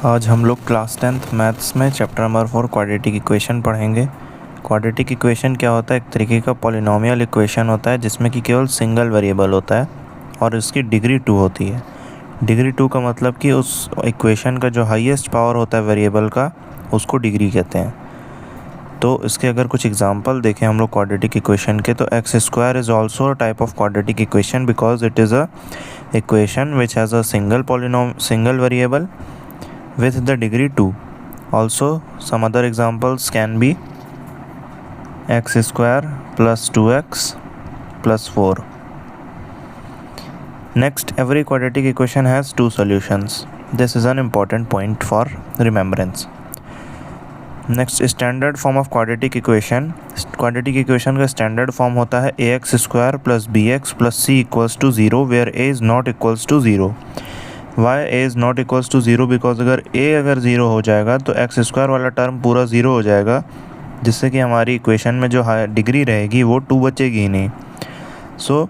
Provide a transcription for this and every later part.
आज हम लोग क्लास 10th मैथ्स में चैप्टर नंबर 4 क्वाड्रेटिक इक्वेशन पढ़ेंगे। क्वाड्रेटिक इक्वेशन क्या होता है? एक तरीके का पॉलिनोमियल इक्वेशन होता है जिसमें कि केवल सिंगल वेरिएबल होता है और इसकी डिग्री 2 होती है। डिग्री 2 का मतलब कि उस इक्वेशन का जो हाईएस्ट पावर होता है वेरिएबल का, उसको डिग्री कहते हैं। तो इसके अगर कुछ एग्जांपल देखें हम लोग क्वाड्रेटिक इक्वेशन के, तो x square is also a type of quadratic equation because it is a equation which has a single variable with the degree 2. Also, some other examples can be x square plus 2x plus 4. Next, every quadratic equation has two solutions. This is an important point for remembrance. Next, standard form of quadratic equation. Quadratic equation का standard form होता है ax square plus bx plus c equals to 0 where a is not equals to 0. Why a is not equals to zero because अगर ज़ीरो हो जाएगा तो x square वाला term पूरा ज़ीरो हो जाएगा, जिससे कि हमारी इक्वेशन में जो डिग्री रहेगी वो 2 बचेगी ही नहीं। So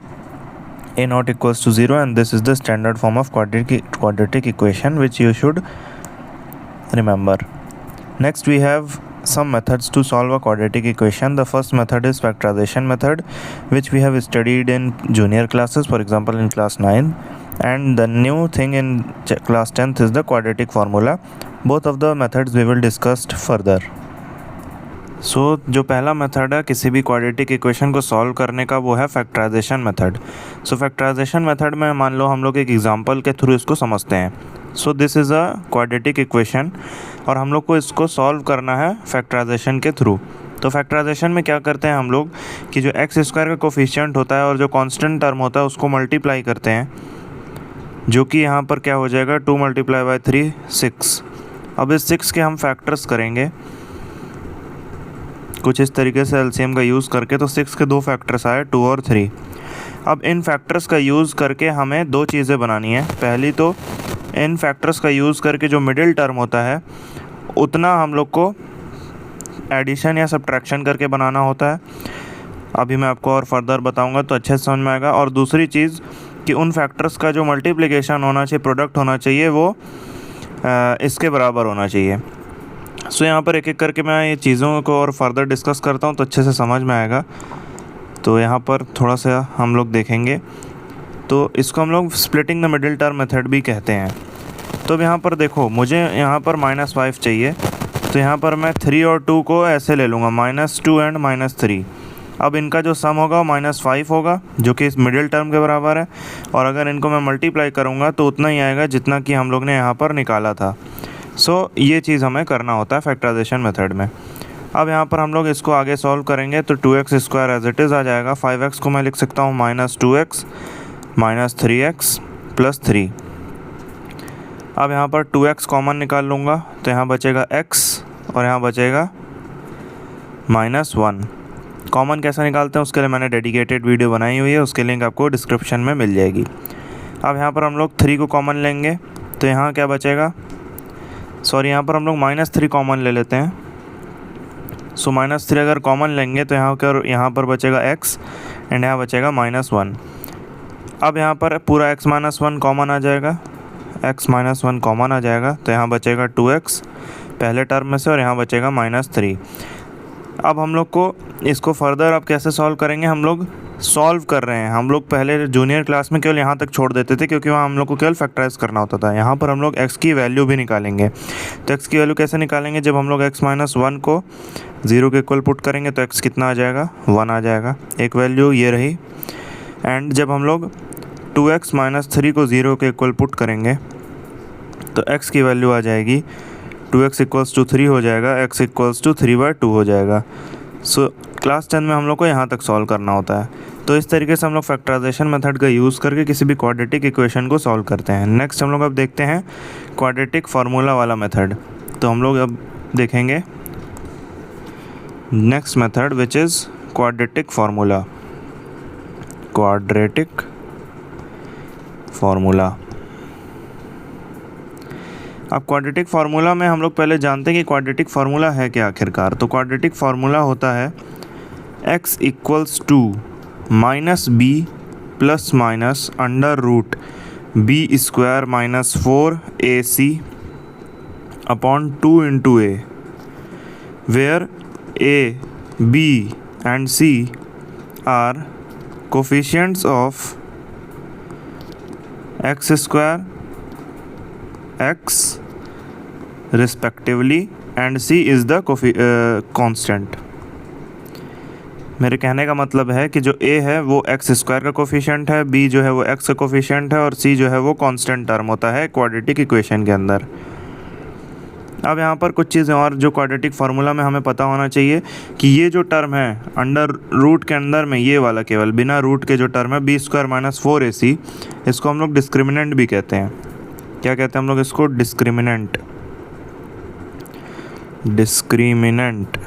a not equals to zero and this is the standard form of quadratic equation which you should remember. Next we have some methods to solve a quadratic equation. The first method is factorization method, which we have studied in junior classes, for example in class 9, and the new thing in class 10th is the quadratic formula. Both of the methods we will discuss further. जो पहला method है किसी भी quadratic equation को solve करने का, वो है फैक्टराइजेशन मेथड. फैक्टराइजेशन मेथड में मान लो हम लोग एक एग्जांपल के थ्रू इसको समझते हैं. This is a quadratic equation और हम लोग को इसको सॉल्व करना है फैक्टराइजेशन के थ्रू. तो फैक्टराइजेशन में क्या करते हैं हम लोग कि जो एक्स स्क्वायर का कोफिशिएंट होता है और जो कांस्टेंट टर्म होता है उसको मल्टीप्लाई करते हैं, जो कि यहाँ पर क्या हो जाएगा 2 × 3 6. अब इस 6 के हम फैक्टर्स करेंगे कुछ इस तरीके से एलसीएम का यूज़ करके. तो 6 के 2 फैक्टर्स आए 2 और 3. अब इन फैक्टर्स का यूज़ करके हमें 2 चीज़ें बनानी है. पहली तो इन फैक्टर्स का यूज़ करके जो मिडिल टर्म होता है उतना हम लोग को एडिशन या सब्ट्रैक्शन करके बनाना होता है. अभी मैं आपको और फर्दर बताऊंगा तो अच्छे से समझ में आएगा. और दूसरी चीज़ कि उन फैक्टर्स का जो मल्टीप्लिकेशन होना चाहिए, प्रोडक्ट होना चाहिए, वो इसके बराबर होना चाहिए. यहाँ पर एक एक करके मैं ये चीज़ों को और फर्दर डिस्कस करता हूँ तो अच्छे से समझ में आएगा. तो यहाँ पर थोड़ा सा हम लोग देखेंगे. तो इसको हम लोग splitting the middle term method भी कहते हैं. तो अब यहाँ पर देखो, मुझे यहाँ पर -5 चाहिए, तो यहाँ पर मैं 3 और 2 को ऐसे ले लूँगा, -2 एंड -3. अब इनका जो सम होगा वो -5 होगा, जो कि इस मिडिल टर्म के बराबर है. और अगर इनको मैं मल्टीप्लाई करूँगा तो उतना ही आएगा जितना कि हम लोग ने यहाँ पर निकाला था. ये चीज़ हमें करना होता है फैक्टराइजेशन मेथड में. अब यहाँ पर हम लोग इसको आगे सॉल्व करेंगे तो 2x square as it is आ जाएगा. 5x को मैं लिख सकता हूँ -2x -3x + 3. अब यहाँ पर 2x कॉमन निकाल लूँगा तो यहाँ बचेगा x और यहाँ बचेगा -1. कॉमन कैसे निकालते हैं उसके लिए मैंने डेडिकेटेड वीडियो बनाई हुई है, उसके लिंक आपको डिस्क्रिप्शन में मिल जाएगी. अब यहाँ पर हम लोग 3 को कॉमन लेंगे तो यहाँ क्या बचेगा, यहाँ पर हम लोग -3 कॉमन ले लेते हैं. -3 अगर कॉमन लेंगे तो यहाँ पर बचेगा x एंड यहाँ बचेगा -1. अब यहाँ पर पूरा x - 1 कॉमन आ जाएगा, x - 1 कॉमन आ जाएगा तो यहाँ बचेगा 2x पहले टर्म में से और यहाँ बचेगा -3. अब हम लोग को इसको फर्दर अब कैसे सॉल्व करेंगे, हम लोग सॉल्व कर रहे हैं. हम लोग पहले जूनियर क्लास में केवल यहाँ तक छोड़ देते थे क्योंकि वहाँ हम लोग को केवल फैक्टराइज करना होता था. यहाँ पर हम लोग x की वैल्यू भी निकालेंगे. तो x की वैल्यू कैसे निकालेंगे, जब हम लोग x - 1 को 0 के इक्वल पुट करेंगे तो x कितना आ जाएगा, 1 आ जाएगा. एक वैल्यू ये रही. एंड जब हम लोग 2x - 3 को 0 के इक्वल पुट करेंगे तो x की वैल्यू आ जाएगी 2x = 3 हो जाएगा, x = 3/2 हो जाएगा. क्लास 10 में हम लोग को यहाँ तक सॉल्व करना होता है. तो इस तरीके से हम लोग फैक्टराइजेशन मेथड का यूज़ करके किसी भी क्वाड्रेटिक इक्वेशन को सॉल्व करते हैं. नेक्स्ट हम लोग अब देखते हैं क्वाड्रेटिक फार्मूला वाला मेथड. तो हम लोग अब देखेंगे next method which is quadratic formula. Quadratic formula. अब क्वाड्रेटिक फार्मूला में हम लोग पहले जानते हैं कि क्वाड्रेटिक फार्मूला है क्या आखिरकार. तो क्वाड्रेटिक फार्मूला होता है x = -b ± √b² - 4ac upon 2 into a, where a, b and c are coefficients of x square, x respectively, and c is the constant। मेरे कहने का मतलब है कि जो a है वो x स्क्वायर का कोफिशिएंट है, b जो है वो x का कोफिशिएंट है और c जो है वो कांस्टेंट टर्म होता है क्वाड्रेटिक इक्वेशन के अंदर। अब यहाँ पर कुछ चीज़ें और जो क्वाड्रेटिक फार्मूला में हमें पता होना चाहिए कि ये जो टर्म है अंडर रूट के अंदर में, ये वाला केवल बिना रूट के जो टर्म है बी स्क्वायर माइनस 4ac, इसको हम लोग डिस्क्रिमिनेंट भी कहते हैं। क्या कहते हैं हम लोग इसको? डिस्क्रिमिनेंट। डिस्क्रिमिनेंट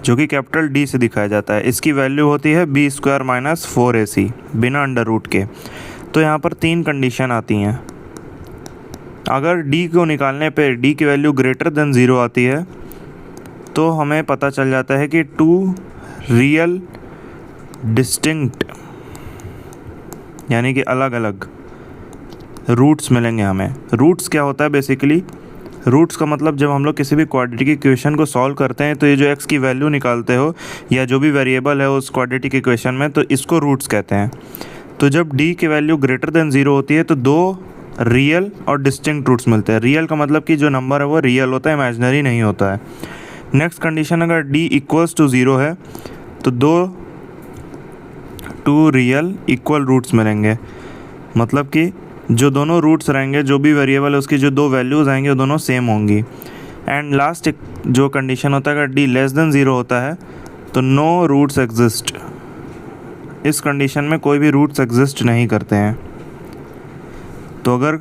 जो कि कैपिटल डी से दिखाया जाता है। इसकी वैल्यू होती है बी स्क्वायर माइनस 4ac बिना अंडर रूट के। तो यहाँ पर 3 कंडीशन आती हैं। अगर d को निकालने पे d की वैल्यू ग्रेटर देन 0 आती है तो हमें पता चल जाता है कि 2 रियल डिस्टिंक्ट यानी कि अलग अलग रूट्स मिलेंगे हमें। रूट्स क्या होता है बेसिकली? रूट्स का मतलब जब हम लोग किसी भी क्वाड्रेटिक इक्वेशन को सॉल्व करते हैं तो ये जो x की वैल्यू निकालते हो या जो भी वेरिएबल है उस क्वाड्रेटिक इक्वेशन में, तो इसको रूट्स कहते हैं। तो जब d की वैल्यू ग्रेटर देन 0 होती है तो 2 रियल और डिस्टिंक्ट रूट्स मिलते हैं। रियल का मतलब कि जो नंबर है वो रियल होता है, इमेजिनरी नहीं होता है। नेक्स्ट कंडीशन, अगर d इक्वल्स टू 0 है तो 2 रियल इक्वल रूट्स मिलेंगे। मतलब कि जो दोनों रूट्स रहेंगे, जो भी वेरिएबल है उसकी जो 2 वैल्यूज़ आएंगे वो दोनों सेम होंगी। एंड लास्ट जो कंडीशन होता है, अगर d लेस देन 0 होता है तो नो रूट्स एग्जिस्ट। इस कंडीशन में कोई भी रूट्स एग्जिस्ट नहीं करते हैं। तो अगर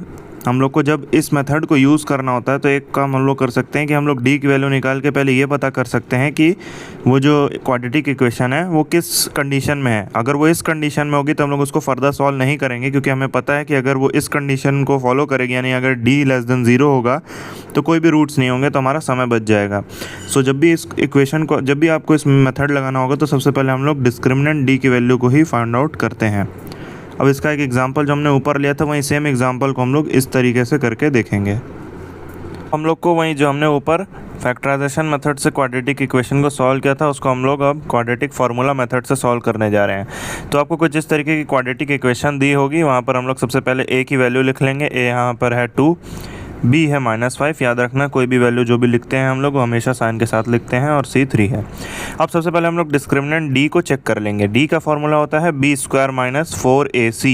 हम लोग को जब इस मेथड को यूज़ करना होता है तो एक काम हम लोग कर सकते हैं कि हम लोग d की वैल्यू निकाल के पहले ये पता कर सकते हैं कि वो जो क्वाड्रेटिक इक्वेशन है वो किस कंडीशन में है। अगर वो इस कंडीशन में होगी तो हम लोग उसको फर्दर सॉल्व नहीं करेंगे, क्योंकि हमें पता है कि अगर वो इस कंडीशन को फॉलो करेगी यानी अगर d लेस देन 0 होगा तो कोई भी रूट्स नहीं होंगे, तो हमारा समय बच जाएगा। सो जब भी इस इक्वेशन को, जब भी आपको इस मेथड लगाना होगा तो सबसे पहले हम लोग डिस्क्रिमिनेंट d की वैल्यू को ही फाइंड आउट करते हैं। अब इसका एक एग्जांपल जो हमने ऊपर लिया था वहीं सेम एग्जांपल को हम लोग इस तरीके से करके देखेंगे। हम लोग को वहीं जो हमने ऊपर फैक्टराइजेशन मेथड से क्वाड्रेटिक इक्वेशन को सॉल्व किया था उसको हम लोग अब क्वाड्रेटिक फार्मूला मेथड से सॉल्व करने जा रहे हैं। तो आपको कुछ इस तरीके की क्वाड्रेटिक इक्वेशन दी होगी, वहाँ पर हम लोग सबसे पहले a की वैल्यू लिख लेंगे। a यहाँ पर है 2, b है -5। याद रखना कोई भी वैल्यू जो भी लिखते हैं हम लोग वो हमेशा साइन के साथ लिखते हैं, और c 3 है। अब सबसे पहले हम लोग डिस्क्रिमिनेंट d को चेक कर लेंगे। d का फॉर्मूला होता है b square minus 4ac।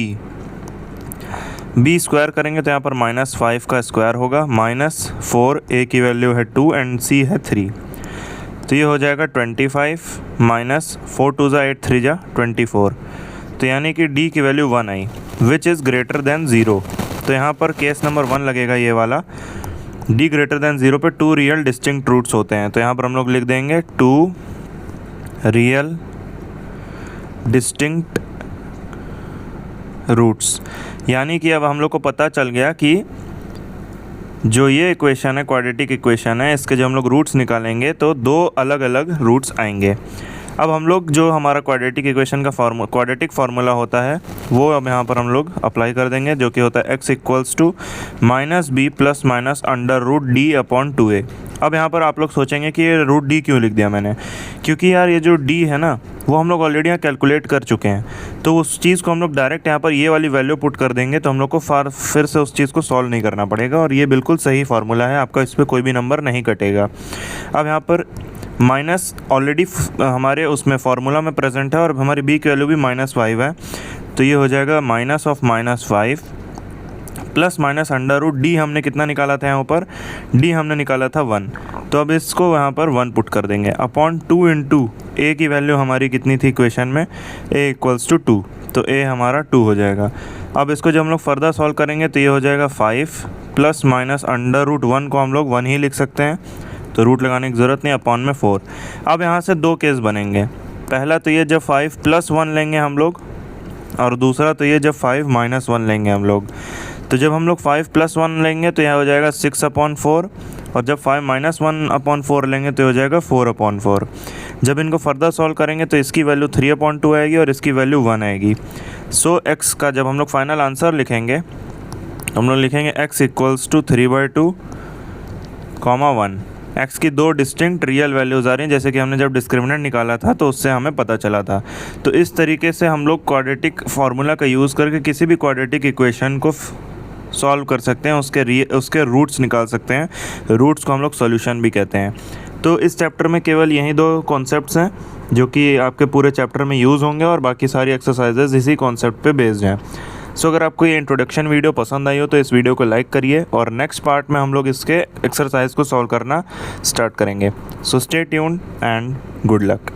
b square करेंगे तो यहाँ पर -5 का स्क्वायर होगा, -4, a की वैल्यू है 2 एंड c है 3। तो ये हो जाएगा 25 माइनस 4 2 ज़ा 8 3 ज़ा 24। तो यानी कि d की value 1 I, which is greater than 0। तो यहाँ पर केस नंबर 1 लगेगा ये वाला। d ग्रेटर देन 0 पे 2 रियल डिस्टिंक्ट रूट्स होते हैं। तो यहाँ पर हम लोग लिख देंगे 2 रियल डिस्टिंक्ट रूट्स। यानी कि अब हम लोग को पता चल गया कि जो ये इक्वेशन है क्वाड्रेटिक इक्वेशन है, इसके जब हम लोग रूट्स निकालेंगे तो 2 अलग अलग रूट्स आएंगे। अब हम लोग जो हमारा क्वाड्रेटिक इक्वेशन का क्वाड्रेटिक फार्मूला होता है वो अब यहाँ पर हम लोग अप्लाई कर देंगे, जो कि होता है x equals to -b plus minus under root d upon 2a। अब यहाँ पर आप लोग सोचेंगे कि ये रूट d क्यों लिख दिया मैंने, क्योंकि यार ये जो d है ना वो हम लोग ऑलरेडी यहाँ कैलकुलेट कर चुके हैं। तो उस चीज़ को हम लोग डायरेक्ट यहाँ पर ये वाली वैल्यू पुट कर देंगे तो हम लोग को फिर से उस चीज़ को सॉल्व नहीं करना पड़ेगा, और ये बिल्कुल सही फार्मूला है आपका, इस पर कोई भी नंबर नहीं कटेगा। अब यहाँ पर माइनस ऑलरेडी हमारे उसमें फार्मूला में प्रेजेंट है और हमारी b की वैल्यू भी -5 है। तो ये हो जाएगा -5 plus minus under root d हमने कितना निकाला था यहाँ ऊपर, d हमने निकाला था 1। तो अब इसको यहाँ पर 1 पुट कर देंगे अपॉन 2 इंटू a की वैल्यू हमारी कितनी थी इक्वेशन में, a इक्वल्स टू 2। तो a हमारा 2 हो जाएगा। अब इसको जब हम लोग फर्दर सॉल्व करेंगे तो ये हो जाएगा 5 प्लस माइनस अंडर रूट 1 को हम लोग 1 ही लिख सकते हैं, तो रूट लगाने की ज़रूरत नहीं, अपॉन में 4। अब यहाँ से 2 केस बनेंगे। पहला तो ये जब 5 प्लस 1 लेंगे हम लोग, और दूसरा तो ये जब 5 माइनस 1 लेंगे हम लोग। तो जब हम लोग 5 प्लस 1 लेंगे तो यह हो जाएगा 6/4, और जब 5 माइनस 1/4 लेंगे तो हो जाएगा 4/4। जब इनको फर्दर सॉल्व करेंगे तो इसकी वैल्यू 3/2 आएगी और इसकी वैल्यू 1 आएगी। सो x का जब हम लोग फाइनल आंसर लिखेंगे हम लोग लिखेंगे x equals to 3/2 comma 1। x की दो डिस्टिंक्ट रियल वैल्यूज़ आ रही हैं, जैसे कि हमने जब डिस्क्रिमिनेंट निकाला था तो उससे हमें पता चला था। तो इस तरीके से हम लोग क्वाड्रेटिक फार्मूला का यूज़ करके किसी भी क्वाड्रेटिक इक्वेशन को सॉल्व कर सकते हैं, उसके रूट्स निकाल सकते हैं। रूट्स को हम लोग सॉल्यूशन भी कहते हैं। तो इस चैप्टर में केवल यही दो कॉन्सेप्ट्स हैं जो कि आपके पूरे चैप्टर में यूज़ होंगे, और बाकी सारी एक्सरसाइजेज इसी कॉन्सेप्ट पे बेस्ड हैं। सो अगर आपको ये इंट्रोडक्शन वीडियो पसंद आई हो तो इस वीडियो को लाइक करिए, और नेक्स्ट पार्ट में हम लोग इसके एक्सरसाइज को सॉल्व करना स्टार्ट करेंगे। So stay tuned and good luck.